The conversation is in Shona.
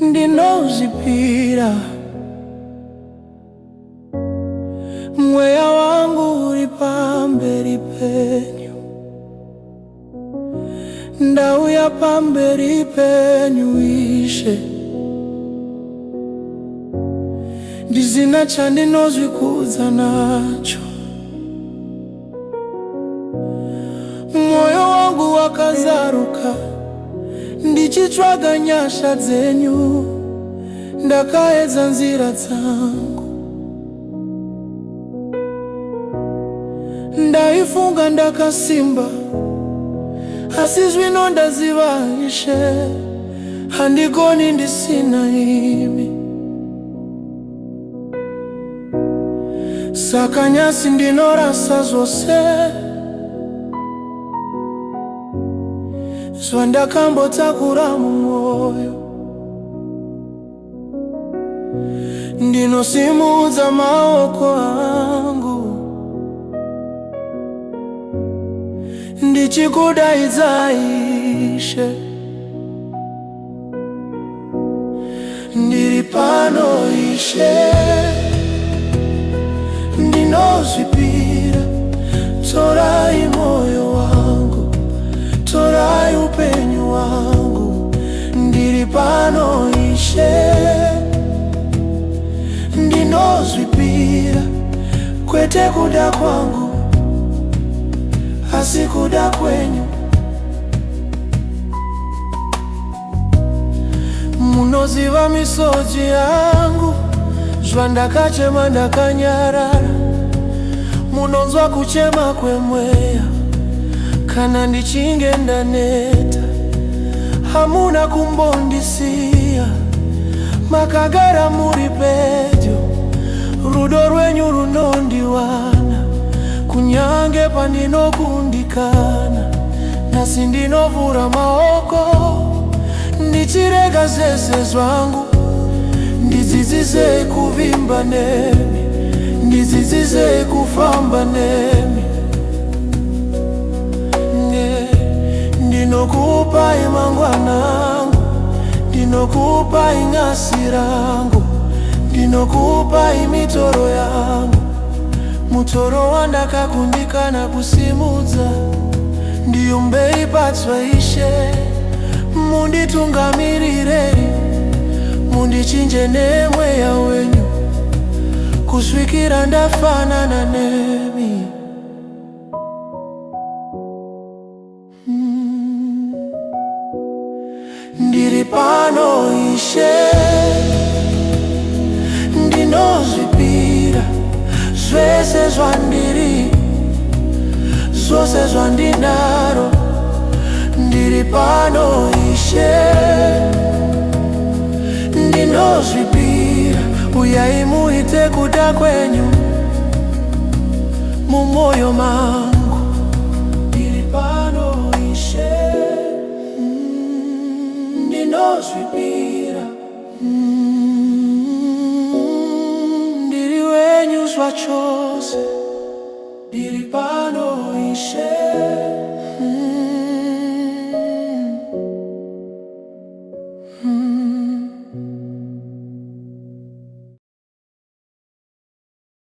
ndinozipira. Mweya wangu uri pamberi penyu, ndauya pamberi penyu Ishe. Ndizina chandinozvikudza nacho, moyo wangu wakazaruka ndichitsvaga nyasha dzenyu. Ndakaedza nzira dzangu, ndaifunga ndakasimba, asi zvino ndaziva Ishe, handigoni ndisina imi. Saka nyasi ndinorasa zvose zvandakambotakura mumwoyo. Ndinosimudza maoko angu ndichikudaidza Ishe. Ndiri pano Ishe, ndinozvipira. Torai moyo wangu, torai upenyu wangu. Ndiri pano Ishe, ndinozvipira. Kwete kuda kwangu, asi kuda kwenyu. Munoziva misodzi yangu, zvandakachema ndakanyarara. Munonzwa kuchema kwemweya kana ndichinge ndaneta. Hamuna kumbondisiya, makagara muri pedyo. Rudo rwenyu runondiwana, kunyange pandinokundikana. Nhasi ndinovhura maoko, ndichirega zvese zvangu. Ndidzidzisei kuvimba nemi, ndidzidzisei kufamba nemi. Ndinokupai mangwana angu, ndinokupai nyasi rangu, ndinokupai mitoro yangu. Mutoro wandakakundikana kusimudza, ndiumbei patsva Ishe. Munditungamirire, mundichinje nemweya wenyu, kusvikira ndafanana nemi. Ndiri pano Ishe, ndinozvipira. Zvese zvandiri, zvose zvandinaro. Ndiri pano Ishe, ndinozvipira. Uyai muite kuda kwenyu mumwoyo mangu. Ndiri pano Ishe, ndinozvipira. Ndiri wenyu zvacho.